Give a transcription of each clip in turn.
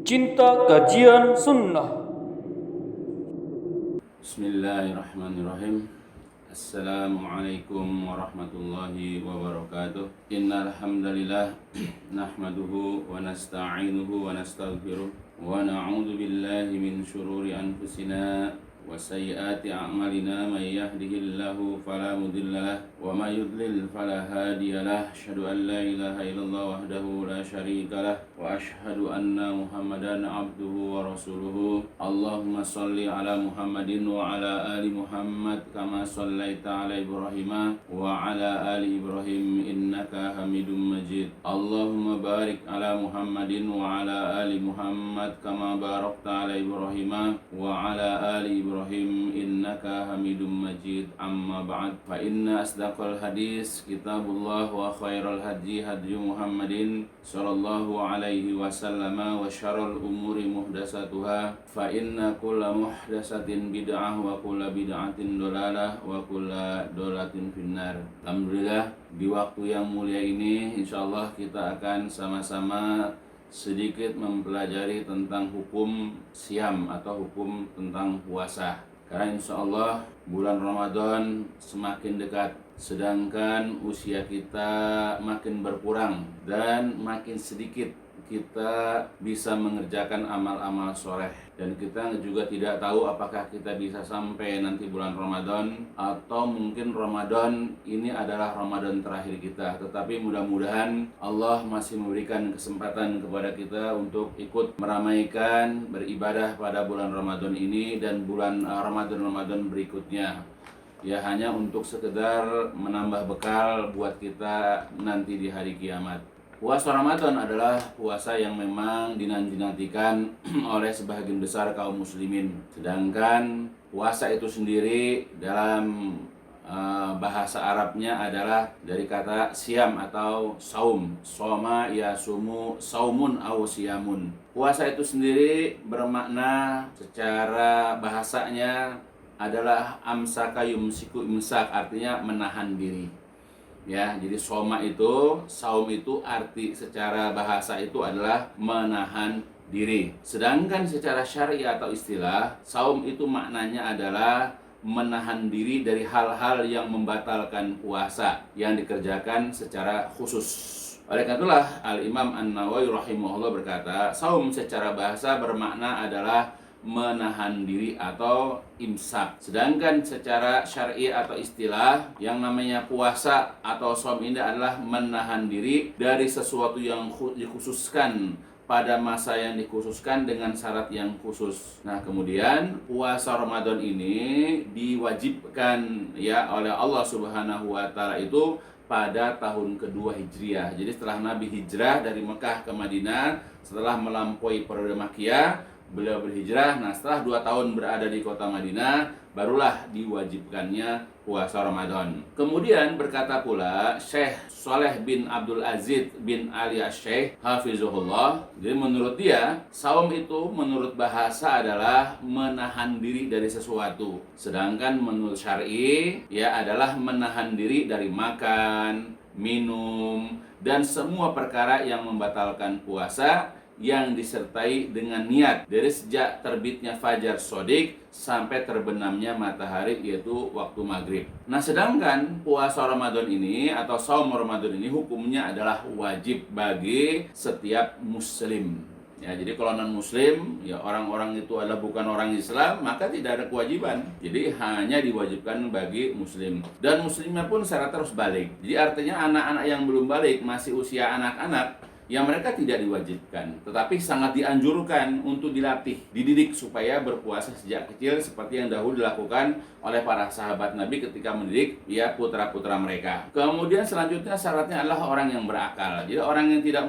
Cinta Kajian Sunnah. Bismillahirrahmanirrahim. Assalamualaikum warahmatullahi wabarakatuh. Innal hamdalillah nahmaduhu wa nasta'inuhu wa nastaghfiruh wa na'udzu billahi min shururi anfusina wa sayyiati a'malina may yahdihillahu fala mudhillalah wa may yudlil fala hadiyalah. Asyhadu an la ilaha illallah wahdahu la syarikalah wa asyhadu anna Muhammadan abduhu wa rasuluhu. Allahumma shalli ala Muhammadin wa ala ali Muhammad kama shallaita ala Ibrahim wa ala ali Ibrahim innaka Hamidum Majid. Allahumma barik ala Muhammadin wa ala ali Muhammad kama barakta ala Ibrahim wa ala ali Ibrahim innaka Hamidum Majid. Amma ba'd, fa inna asdaqal hadis kitabullah wa khairal hadi hadi Muhammadin sallallahu alaihi wasallam wa syarrul umuri muhdatsatuha fa inna kulla muhdatsatin bid'ah wa kulla bid'atin dhalalah wa kulla dhalalatin finnar. Alhamdulillah, di waktu yang mulia ini insyaallah kita akan sama-sama sedikit mempelajari tentang hukum siam atau hukum tentang puasa. Karena insya Allah bulan Ramadan semakin dekat, sedangkan usia kita makin berkurang dan makin sedikit kita bisa mengerjakan amal-amal soleh. Dan kita juga tidak tahu apakah kita bisa sampai nanti bulan Ramadan, atau mungkin Ramadan ini adalah Ramadan terakhir kita. Tetapi mudah-mudahan Allah masih memberikan kesempatan kepada kita untuk ikut meramaikan beribadah pada bulan Ramadan ini dan bulan Ramadan berikutnya. Ya, hanya untuk sekedar menambah bekal buat kita nanti di hari kiamat. Puasa Ramadan adalah puasa yang memang dinanti-nantikan oleh sebagian besar kaum muslimin. Sedangkan puasa itu sendiri dalam bahasa Arabnya adalah dari kata siam atau saum. Soma yasumu saumun aw siamun. Puasa itu sendiri bermakna secara bahasanya adalah amsaka yumsiku imsak, artinya menahan diri. Ya, jadi saum itu arti secara bahasa itu adalah menahan diri. Sedangkan secara syariat atau istilah, saum itu maknanya adalah menahan diri dari hal-hal yang membatalkan puasa yang dikerjakan secara khusus. Oleh karena itulah Al-Imam An-Nawawi rahimahullah berkata, saum secara bahasa bermakna adalah menahan diri atau imsak. Sedangkan secara syar'i atau istilah, yang namanya puasa atau shaum ini adalah menahan diri dari sesuatu yang dikhususkan pada masa yang dikhususkan dengan syarat yang khusus. Nah, kemudian puasa Ramadan ini diwajibkan ya oleh Allah Subhanahu wa taala itu pada tahun kedua Hijriah. Jadi setelah Nabi hijrah dari Mekah ke Madinah, setelah melampaui periode Makkiyah, beliau berhijrah. Nah, setelah 2 tahun berada di kota Madinah, barulah diwajibkannya puasa Ramadan. Kemudian berkata pula Syekh Saleh bin Abdul Aziz bin Ali Asy-Syaikh Hafizahullah, jadi menurut dia, saum itu menurut bahasa adalah menahan diri dari sesuatu. Sedangkan menurut syar'i ya adalah menahan diri dari makan, minum, dan semua perkara yang membatalkan puasa yang disertai dengan niat dari sejak terbitnya fajar shodiq sampai terbenamnya matahari, yaitu waktu maghrib. Nah, sedangkan puasa Ramadan ini atau saum Ramadan ini hukumnya adalah wajib bagi setiap muslim. Ya, jadi kalau non muslim, ya orang-orang itu adalah bukan orang Islam, maka tidak ada kewajiban. Jadi hanya diwajibkan bagi muslim. Dan muslimnya pun syarat terus balik. Jadi artinya anak-anak yang belum balik, masih usia anak-anak, yang mereka tidak diwajibkan, tetapi sangat dianjurkan untuk dilatih, dididik supaya berpuasa sejak kecil seperti yang dahulu dilakukan oleh para sahabat Nabi ketika mendidik ya putra-putra mereka. Kemudian selanjutnya syaratnya adalah orang yang berakal. Jadi orang yang tidak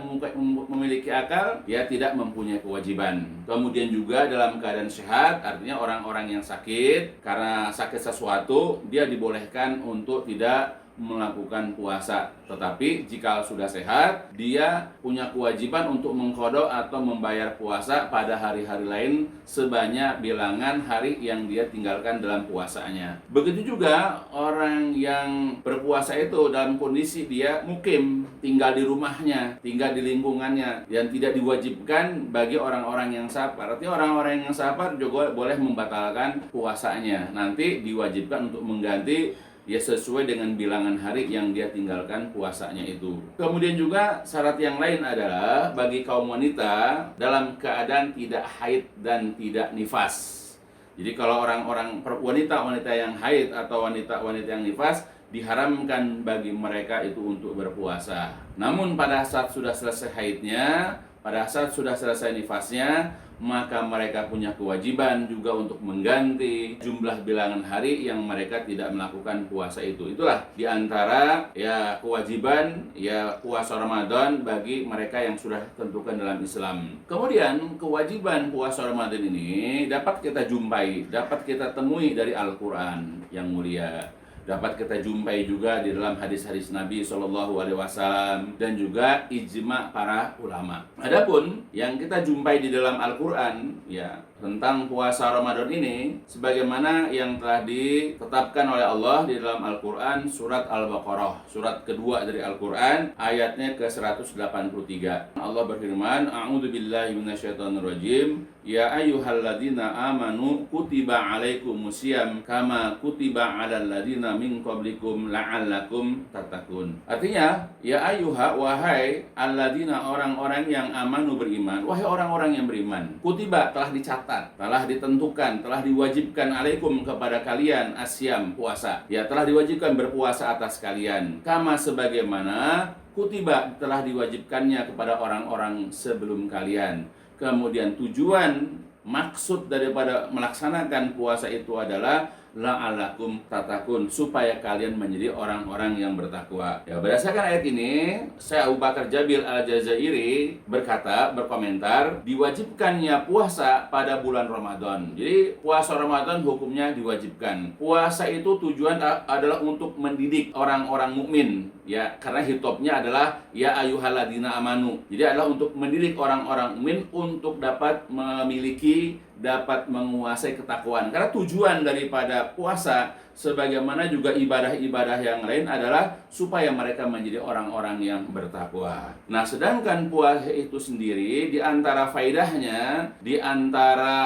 memiliki akal ya tidak mempunyai kewajiban. Kemudian juga dalam keadaan sehat, artinya orang-orang yang sakit karena sakit sesuatu, dia dibolehkan untuk tidak melakukan puasa. Tetapi jika sudah sehat, dia punya kewajiban untuk mengqadha atau membayar puasa pada hari-hari lain sebanyak bilangan hari yang dia tinggalkan dalam puasanya. Begitu juga orang yang berpuasa itu dalam kondisi dia mukim, tinggal di rumahnya, tinggal di lingkungannya, dan tidak diwajibkan bagi orang-orang yang safar. Artinya orang-orang yang safar juga boleh membatalkan puasanya. Nanti diwajibkan untuk mengganti ya sesuai dengan bilangan hari yang dia tinggalkan puasanya itu. Kemudian juga syarat yang lain adalah bagi kaum wanita dalam keadaan tidak haid dan tidak nifas. Jadi kalau orang-orang wanita yang haid atau wanita-wanita yang nifas, diharamkan bagi mereka itu untuk berpuasa. Namun pada saat sudah selesai haidnya, pada saat sudah selesai nifasnya, maka mereka punya kewajiban juga untuk mengganti jumlah bilangan hari yang mereka tidak melakukan puasa itu. Itulah diantara ya kewajiban ya puasa Ramadan bagi mereka yang sudah tentukan dalam Islam. Kemudian kewajiban puasa Ramadan ini dapat kita jumpai, dapat kita temui dari Al-Quran yang mulia. Dapat kita jumpai juga di dalam hadis-hadis Nabi SAW dan juga ijma para ulama. Adapun yang kita jumpai di dalam Al-Quran ya tentang puasa Ramadan ini sebagaimana yang telah ditetapkan oleh Allah di dalam Al-Quran surat Al-Baqarah, surat kedua dari Al-Quran, ayatnya ke-183. Allah berfirman, A'udzu billahi minasyaitonir rajim, ya ayyuhalladzina amanu kutiba alaikumusiyam kama kutiba alal ladzina min qablikum la'allakum tattaqun. Artinya, ya ayyuha, wahai alladzina, orang-orang yang amanu beriman, wahai orang-orang yang beriman, kutiba telah dicatat, telah ditentukan, telah diwajibkan alaikum kepada kalian asyam puasa. Ya, telah diwajibkan berpuasa atas kalian. Kama sebagaimana kutiba telah diwajibkannya kepada orang-orang sebelum kalian. Kemudian tujuan maksud daripada melaksanakan puasa itu adalah la'alakum tatakun, supaya kalian menjadi orang-orang yang bertakwa. Ya, berdasarkan ayat ini, saya Abu Bakar Jabil Al-Jazairi berkomentar, diwajibkannya puasa pada bulan Ramadan. Jadi puasa Ramadan hukumnya diwajibkan. Puasa itu tujuan adalah untuk mendidik orang-orang mukmin, ya, karena hitopnya adalah ya ayyuhalladzina amanu. Jadi adalah untuk mendidik orang-orang mukmin untuk dapat memiliki, dapat menguasai ketakwaan. Karena tujuan daripada puasa sebagaimana juga ibadah-ibadah yang lain adalah supaya mereka menjadi orang-orang yang bertakwa. Nah, sedangkan puasa itu sendiri di antara faedahnya, di antara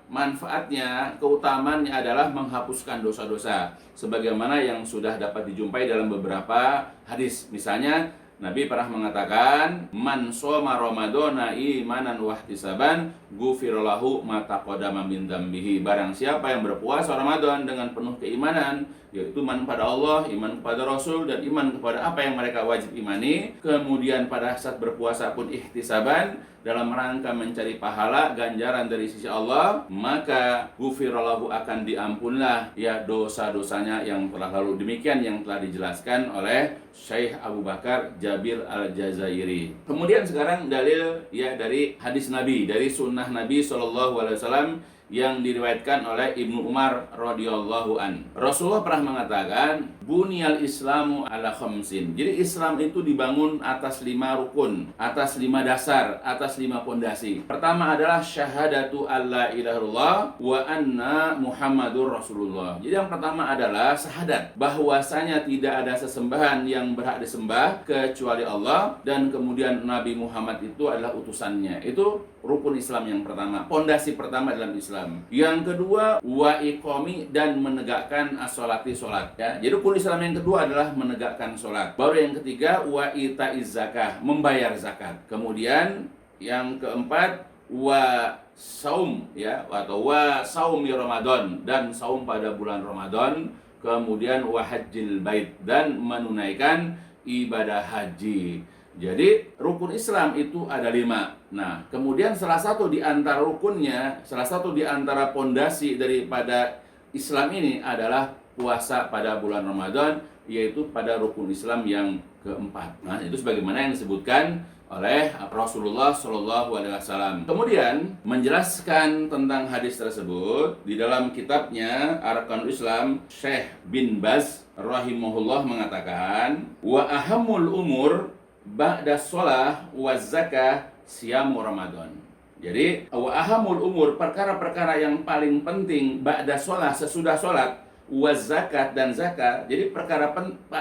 manfaatnya, keutamaannya adalah menghapuskan dosa-dosa sebagaimana yang sudah dapat dijumpai dalam beberapa hadis. Misalnya Nabi pernah mengatakan, man shoma ramadhana imanan wahtisaban ghufira lahu ma taqaddama min dzambihi. Barang siapa yang berpuasa Ramadan dengan penuh keimanan, yaitu iman pada Allah, iman kepada Rasul, dan iman kepada apa yang mereka wajib imani, kemudian pada saat berpuasa pun ihtisaban, dalam rangka mencari pahala ganjaran dari sisi Allah, maka ghufira lahu, akan diampunlah ya dosa-dosanya yang telah lalu. Demikian yang telah dijelaskan oleh Syekh Abu Bakar Jabil Al-Jazairi. Kemudian sekarang dalil ya dari hadis Nabi, dari sunnah Nabi SAW yang diriwayatkan oleh Ibnu Umar radhiyallahu an. Rasulullah pernah mengatakan, bunyal Islamu ala khamsin. Jadi Islam itu dibangun atas 5 rukun, atas 5 dasar, atas 5 pondasi. Pertama adalah syahadatu alla ilaha illallah wa anna Muhammadur Rasulullah. Jadi yang pertama adalah syahadat bahwasanya tidak ada sesembahan yang berhak disembah kecuali Allah, dan kemudian Nabi Muhammad itu adalah utusannya. Itu rukun Islam yang pertama, pondasi pertama dalam Islam. Yang kedua, wa iqami, dan menegakkan as-sholati, sholat. Ya, jadi rukun Islam yang kedua adalah menegakkan sholat. Baru yang ketiga, wa itaiz zakah, membayar zakat. Kemudian yang keempat, wa saum, ya, atau wa saumi Ramadan, dan saum pada bulan Ramadan. Kemudian wa hajjil bait, dan menunaikan ibadah haji. Jadi rukun Islam itu ada 5. Nah, kemudian salah satu di antara rukunnya, salah satu di antara pondasi daripada Islam ini adalah puasa pada bulan Ramadan, yaitu pada rukun Islam yang keempat. Nah, itu sebagaimana yang disebutkan oleh Rasulullah Shallallahu Alaihi Wasallam. Kemudian menjelaskan tentang hadis tersebut di dalam kitabnya Arkanul Islam, Syekh bin Baz rahimahullah mengatakan, wa ahamul umur ba'da sholah wa zakah siyamu Ramadan. Jadi wa ahamul umur, perkara-perkara yang paling penting ba'da sholah, sesudah sholat, was zakat dan zakat. Jadi perkara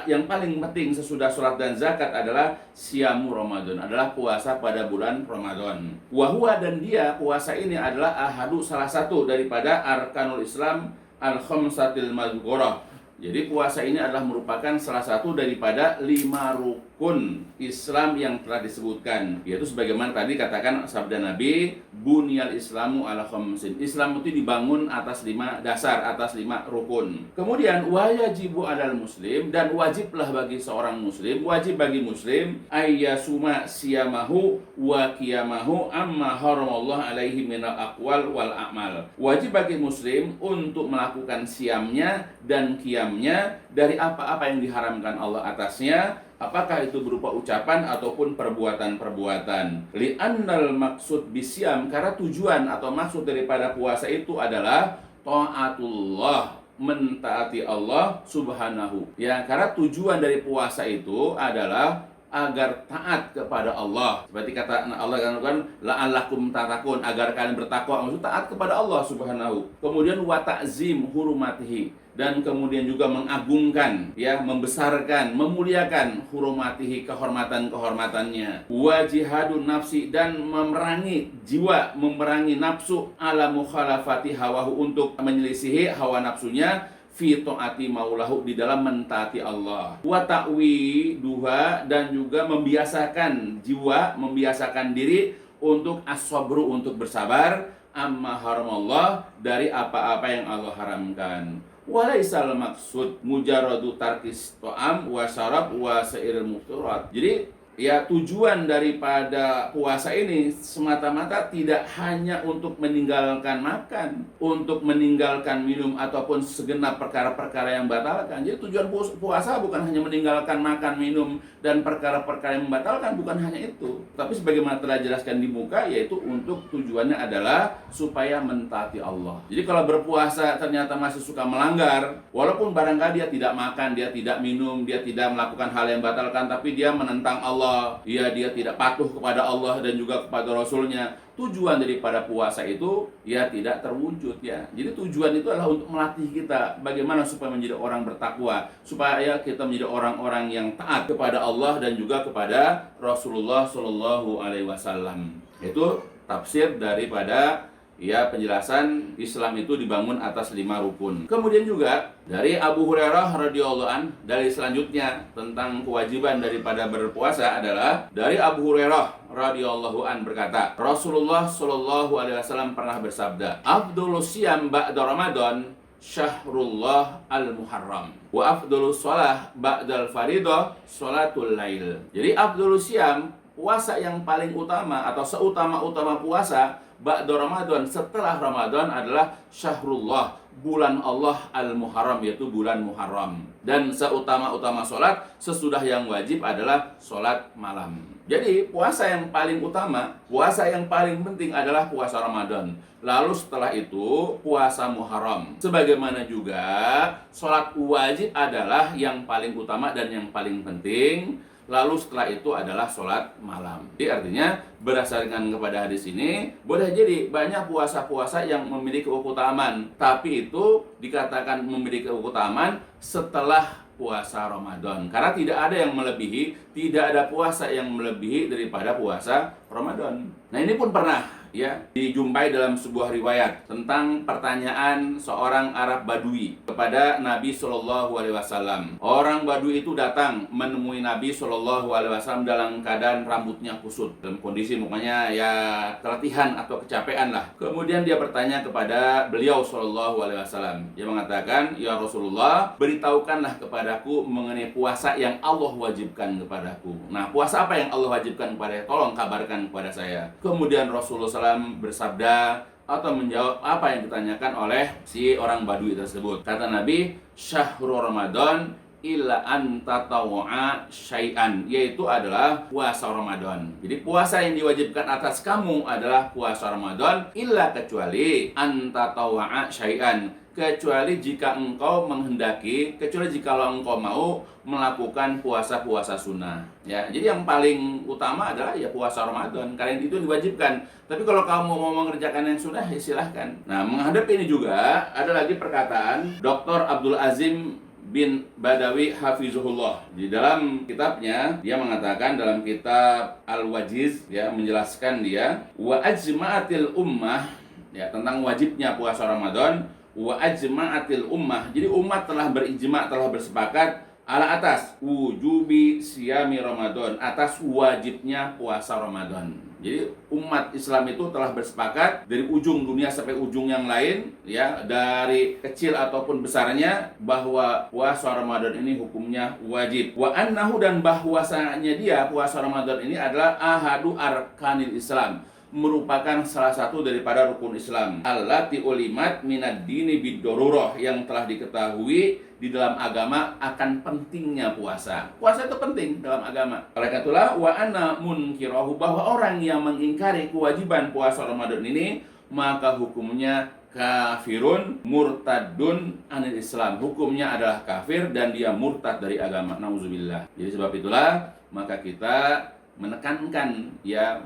yang paling penting sesudah sholat dan zakat adalah siamu Ramadan, adalah puasa pada bulan Ramadan. Wahwa, dan dia puasa ini adalah ahadu, salah satu daripada arkanul Islam al-khamsatil madhkurah. Jadi puasa ini adalah merupakan salah satu daripada 5 rukun Islam yang telah disebutkan, yaitu sebagaimana tadi katakan sabda Nabi, bunyal Islamu ala khamsin. Islam itu dibangun atas 5 dasar, atas 5 rukun. Kemudian wajibu alal muslim, dan wajiblah bagi seorang muslim, wajib bagi muslim ayyasuma siyamahu wa qiyamahu amma haramallah alaihi minal aqwal wal a'mal. Wajib bagi muslim untuk melakukan siamnya dan qiyamnya dari apa-apa yang diharamkan Allah atasnya, apakah itu berupa ucapan ataupun perbuatan-perbuatan. Li'annal maksud bisyam, karena tujuan atau maksud daripada puasa itu adalah ta'atullah, mentaati Allah subhanahu. Ya, karena tujuan dari puasa itu adalah agar taat kepada Allah. Seperti kata Allah kan, la'allakum tatakun, agar kalian bertakwa, maksud taat kepada Allah subhanahu. Kemudian wa ta'zim hurumatihi, dan kemudian juga mengagungkan, ya, membesarkan, memuliakan hurumatihi, kehormatan-kehormatannya. Wa jihadun nafsi, dan memerangi jiwa, memerangi nafsu, ala mukhalafati hawahu, untuk menyelisihi hawa nafsunya, fi ta'ati maulahu, di dalam mentaati Allah. Wa ta'wi duha, dan juga membiasakan jiwa, membiasakan diri untuk as-sabru, untuk bersabar, amma haramallah, dari apa-apa yang Allah haramkan. Walaisal maksud mujarradu tarkis ta'am wa syarab wa sa'iril mufturat. Jadi ya, tujuan daripada puasa ini semata-mata tidak hanya untuk meninggalkan makan, untuk meninggalkan minum, ataupun segenap perkara-perkara yang membatalkan. Jadi tujuan puasa bukan hanya meninggalkan makan, minum, dan perkara-perkara yang membatalkan, bukan hanya itu. Tapi sebagaimana telah jelaskan di muka, yaitu untuk tujuannya adalah supaya mentaati Allah. Jadi kalau berpuasa ternyata masih suka melanggar, walaupun barangkali dia tidak makan, dia tidak minum, dia tidak melakukan hal yang membatalkan, tapi dia menentang Allah, ya, dia tidak patuh kepada Allah dan juga kepada Rasulnya, tujuan daripada puasa itu ya tidak terwujud, ya. Jadi tujuan itu adalah untuk melatih kita bagaimana supaya menjadi orang bertakwa, supaya kita menjadi orang-orang yang taat kepada Allah dan juga kepada Rasulullah Shallallahu Alaihi Wasallam. Itu tafsir daripada ya penjelasan Islam itu dibangun atas 5 rukun. Kemudian juga dari Abu Hurairah radhiyallahu an, dari selanjutnya tentang kewajiban daripada berpuasa adalah dari Abu Hurairah radhiyallahu an berkata, Rasulullah Shallallahu Alaihi Wasallam pernah bersabda, afdhalus siyam ba'da Ramadan syahrullah al-muharram wa afdhalus shalah ba'dal faridah sholatul lail. Jadi afdhalus siyam, puasa yang paling utama atau seutama-utama puasa ba'da Ramadan, setelah Ramadan, adalah syahrullah, bulan Allah al-Muharram, yaitu bulan Muharram. Dan seutama-utama sholat sesudah yang wajib adalah sholat malam. Jadi puasa yang paling utama, puasa yang paling penting adalah puasa Ramadan. Lalu setelah itu puasa Muharram. Sebagaimana juga sholat wajib adalah yang paling utama dan yang paling penting. Lalu setelah itu adalah sholat malam. Jadi artinya berdasarkan kepada hadis ini, boleh jadi banyak puasa-puasa yang memiliki keutamaan, tapi itu dikatakan memiliki keutamaan setelah puasa Ramadan. Karena tidak ada yang melebihi, tidak ada puasa yang melebihi daripada puasa Ramadan. Nah, ini pun pernah ya dijumpai dalam sebuah riwayat tentang pertanyaan seorang Arab Badui kepada Nabi Shallallahu Alaihi Wasallam. Orang Badui itu datang menemui Nabi Shallallahu Alaihi Wasallam dalam keadaan rambutnya kusut, dalam kondisi mukanya ya keletihan atau kecapean lah. Kemudian dia bertanya kepada beliau Shallallahu Alaihi Wasallam. Dia mengatakan, ya Rasulullah, beritahukanlah kepadaku mengenai puasa yang Allah wajibkan kepadaku. Nah, puasa apa yang Allah wajibkan kepada saya? Tolong kabarkan kepada saya. Kemudian Rasulullah bersabda atau menjawab apa yang ditanyakan oleh si orang Badui tersebut. Kata Nabi, syahrul Ramadan illa an tatawwa'a syai'an, yaitu adalah puasa Ramadan. Jadi puasa yang diwajibkan atas kamu adalah puasa Ramadan, illa kecuali an tatawwa'a syai'an, kecuali jika engkau menghendaki, kecuali jika engkau mau melakukan puasa-puasa sunnah. Ya, jadi yang paling utama adalah ya puasa Ramadan, karena itu diwajibkan. Tapi kalau kamu mau mengerjakan yang sunnah, ya silahkan. Nah, menghadapi ini juga ada lagi perkataan Dr. Abdul Azim bin Badawi Hafizahullah. Di dalam kitabnya dia mengatakan, dalam kitab Al-Wajiz, ya, menjelaskan dia wa ajma'atil ummah, ya, tentang wajibnya puasa Ramadan. Wa ajma'atil ummah, jadi umat telah berijma', telah bersepakat ala atas wujubi siyami Ramadan, atas wajibnya puasa Ramadan. Jadi umat Islam itu telah bersepakat dari ujung dunia sampai ujung yang lain, ya, dari kecil ataupun besarnya, bahwa puasa Ramadan ini hukumnya wajib. Wa annahu, dan bahwasanya dia puasa Ramadan ini adalah ahadu arkanil Islam, merupakan salah satu daripada rukun Islam. Allati ulimat minad dini bid-darurah, yang telah diketahui di dalam agama akan pentingnya puasa. Puasa itu penting dalam agama. Oleh karena itulah wa anna munkirahu, bahwa orang yang mengingkari kewajiban puasa Ramadan ini, maka hukumnya kafirun murtadun anil Islam. Hukumnya adalah kafir dan dia murtad dari agama. Nauzubillah. Jadi sebab itulah maka kita menekankan, ya,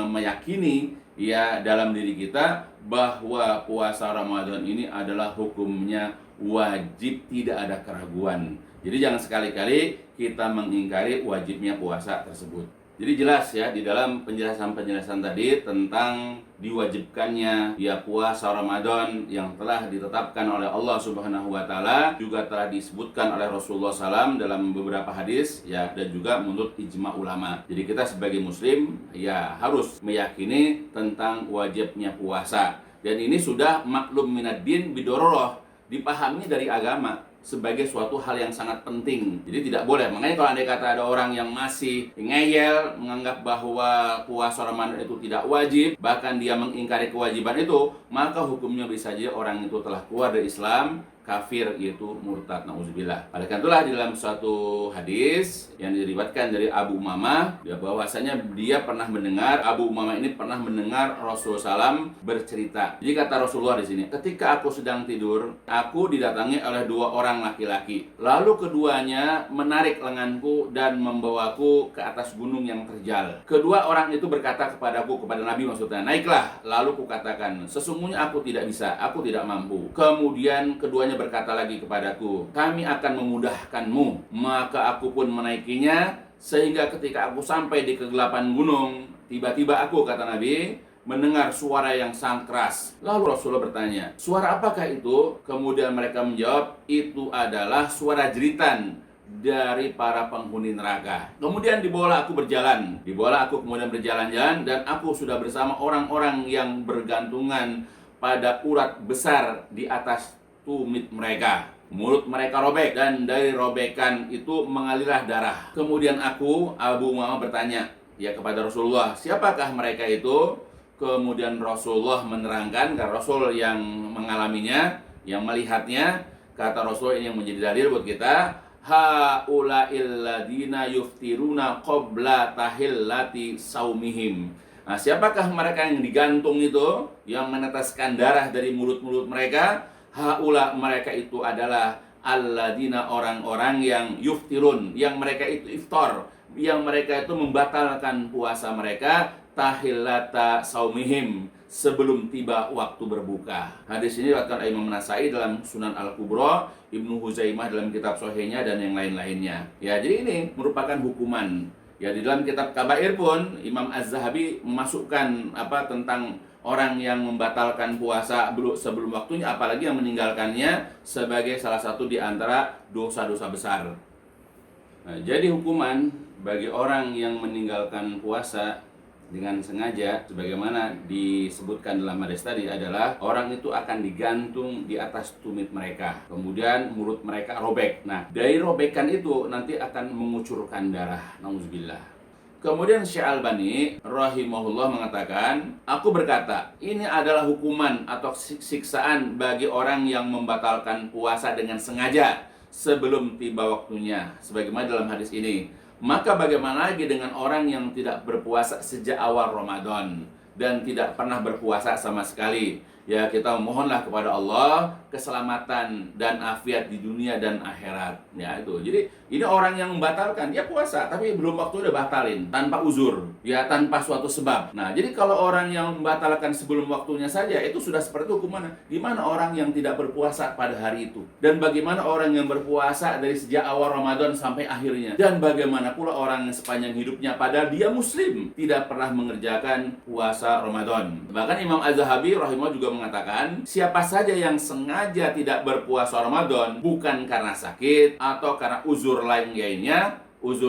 meyakini, ya, dalam diri kita bahwa puasa Ramadan ini adalah hukumnya wajib, tidak ada keraguan. Jadi jangan sekali-kali kita mengingkari wajibnya puasa tersebut. Jadi jelas, ya, di dalam penjelasan-penjelasan tadi tentang diwajibkannya ya puasa Ramadan yang telah ditetapkan oleh Allah Subhanahu wa taala, juga telah disebutkan oleh Rasulullah SAW dalam beberapa hadis, ya, dan juga menurut ijma ulama. Jadi kita sebagai muslim, ya, harus meyakini tentang wajibnya puasa. Dan ini sudah maklum minad din bidororoh, dipahami dari agama sebagai suatu hal yang sangat penting. Jadi tidak boleh. Makanya kalau andai kata ada orang yang masih ngeyel, menganggap bahwa puasa Ramadan itu tidak wajib, bahkan dia mengingkari kewajiban itu, maka hukumnya bisa saja orang itu telah keluar dari Islam, kafir, yaitu murtad. Nauzubillah. Oleh karena itulah di dalam suatu hadis yang diriwayatkan dari Abu Umamah, ya, bahwasanya dia pernah mendengar, Abu Umamah ini pernah mendengar Rasulullah SAW bercerita. Jadi kata Rasulullah di sini, ketika aku sedang tidur, aku didatangi oleh dua orang laki-laki. Lalu keduanya menarik lenganku dan membawaku ke atas gunung yang terjal. Kedua orang itu berkata kepadaku, kepada Nabi maksudnya, naiklah. Lalu kukatakan, sesungguhnya aku tidak bisa, aku tidak mampu. Kemudian keduanya berkata lagi kepadaku, kami akan memudahkanmu. Maka aku pun menaikinya, sehingga ketika aku sampai di kegelapan gunung, tiba-tiba aku, kata Nabi, mendengar suara yang sangat keras. Lalu Rasulullah bertanya, suara apakah itu? Kemudian mereka menjawab, itu adalah suara jeritan dari para penghuni neraka. Kemudian dibawalah aku berjalan. Dibawalah aku kemudian berjalan-jalan, dan aku sudah bersama orang-orang yang bergantungan pada urat besar di atas tumit mereka. Mulut mereka robek, dan dari robekan itu mengalirlah darah. Kemudian aku, Abu Umamah, bertanya, ya, kepada Rasulullah, siapakah mereka itu? Kemudian Rasulullah menerangkan, karena Rasul yang mengalaminya, yang melihatnya. Kata Rasul, ini yang menjadi dalil buat kita, haula'il ladina yuftiruna qabla tahillati saumihim. Nah, siapakah mereka yang digantung itu, yang meneteskan darah dari mulut-mulut mereka? Haula, mereka itu adalah alladina, orang-orang yang yuftirun, yang mereka itu iftar, yang mereka itu membatalkan puasa mereka tahillata saumihim, sebelum tiba waktu berbuka. Hadis ini diriwayatkan Imam Nasai dalam Sunan Al-Kubra, Ibnu Huzaimah dalam kitab Sahihnya, dan yang lain-lainnya. Ya, jadi ini merupakan hukuman. Ya, di dalam kitab Kabair pun Imam Az-Zahabi memasukkan tentang orang yang membatalkan puasa sebelum waktunya, apalagi yang meninggalkannya, sebagai salah satu di antara dosa-dosa besar. Nah, jadi hukuman bagi orang yang meninggalkan puasa dengan sengaja, sebagaimana disebutkan dalam hadis tadi, adalah orang itu akan digantung di atas tumit mereka, kemudian mulut mereka robek. Nah, dari robekan itu nanti akan mengucurkan darah. Nauzubillah. Kemudian Syekh Albani rahimahullah mengatakan, aku berkata, ini adalah hukuman atau siksaan bagi orang yang membatalkan puasa dengan sengaja, sebelum tiba waktunya, sebagaimana dalam hadis ini. Maka bagaimana lagi dengan orang yang tidak berpuasa sejak awal Ramadan dan tidak pernah berpuasa sama sekali? Ya, kita mohonlah kepada Allah keselamatan dan afiat di dunia dan akhirat. Ya, itu. Jadi ini orang yang membatalkan, dia puasa tapi belum waktu udah batalin tanpa uzur, ya, tanpa suatu sebab. Nah, jadi kalau orang yang membatalkan sebelum waktunya saja itu sudah seperti hukuman. Gimana orang yang tidak berpuasa pada hari itu? Dan bagaimana orang yang berpuasa dari sejak awal Ramadan sampai akhirnya? Dan bagaimana pula orang yang sepanjang hidupnya padahal dia muslim tidak pernah mengerjakan puasa Ramadan? Bahkan Imam Az-Zahabi rahimahullah juga mengatakan, siapa saja yang sengaja tidak berpuasa Ramadan bukan karena sakit atau karena uzur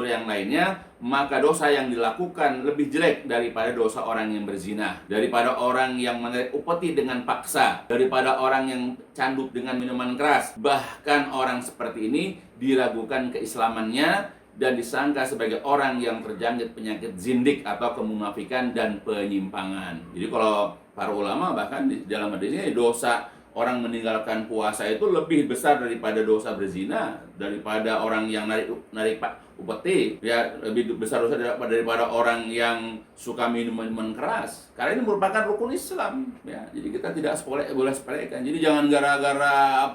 yang lainnya, maka dosa yang dilakukan lebih jelek daripada dosa orang yang berzina, daripada orang yang menarik upeti dengan paksa, daripada orang yang canduk dengan minuman keras. Bahkan orang seperti ini diragukan keislamannya dan disangka sebagai orang yang terjangkit penyakit zindik atau kemunafikan dan penyimpangan. Jadi kalau para ulama bahkan di dalam hadis ini, dosa orang meninggalkan puasa itu lebih besar daripada dosa berzina, daripada orang yang narik upeti, ya, lebih besar dosa daripada orang yang suka minuman keras. Karena ini merupakan rukun Islam, ya. Jadi kita tidak boleh sepelekan. Jadi jangan gara-gara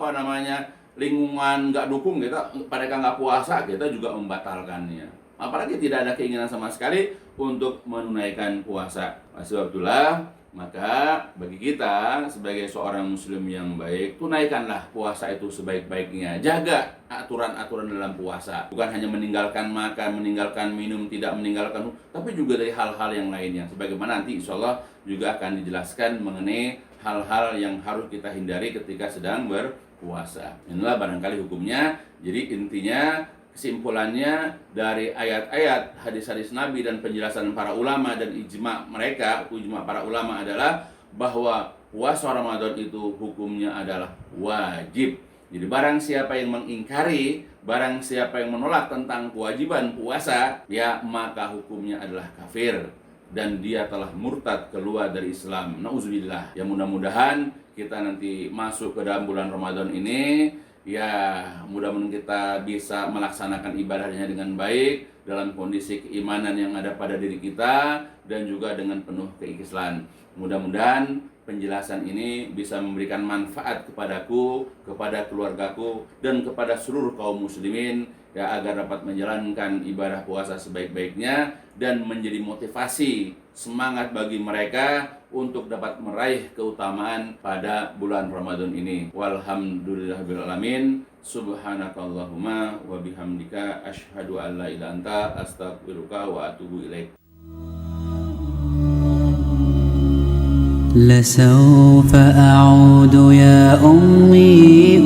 lingkungan nggak dukung mereka nggak puasa, kita juga membatalkannya. Apalagi tidak ada keinginan sama sekali untuk menunaikan puasa. Sebab itulah, maka bagi kita sebagai seorang muslim yang baik, tunaikanlah puasa itu sebaik-baiknya. Jaga aturan-aturan dalam puasa. Bukan hanya meninggalkan makan, meninggalkan minum, tidak meninggalkan, tapi juga dari hal-hal yang lainnya. Sebagaimana nanti insya Allah juga akan dijelaskan mengenai hal-hal yang harus kita hindari ketika sedang berpuasa. Inilah barangkali hukumnya. Jadi intinya, kesimpulannya dari ayat-ayat hadis-hadis Nabi dan penjelasan para ulama dan ijma para ulama adalah bahwa puasa Ramadan itu hukumnya adalah wajib. Jadi barang siapa yang mengingkari, barang siapa yang menolak tentang kewajiban puasa, ya, maka hukumnya adalah kafir dan dia telah murtad keluar dari Islam. Nauzubillah. Ya, mudah-mudahan kita nanti masuk ke dalam bulan Ramadan ini, ya, mudah-mudahan kita bisa melaksanakan ibadahnya dengan baik dalam kondisi keimanan yang ada pada diri kita dan juga dengan penuh keikhlasan. Mudah-mudahan penjelasan ini bisa memberikan manfaat kepadaku, kepada keluargaku, dan kepada seluruh kaum muslimin, ya, agar dapat menjalankan ibadah puasa sebaik-baiknya dan menjadi motivasi, semangat bagi mereka untuk dapat meraih keutamaan pada bulan Ramadan ini. Walhamdulillahirabbil alamin. Subhanakallahumma wa bihamdika asyhadu an la ilaha illa anta astaghfiruka wa atubu ilaik. لسوف أعود يا أمي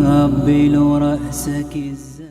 أقبل رأسك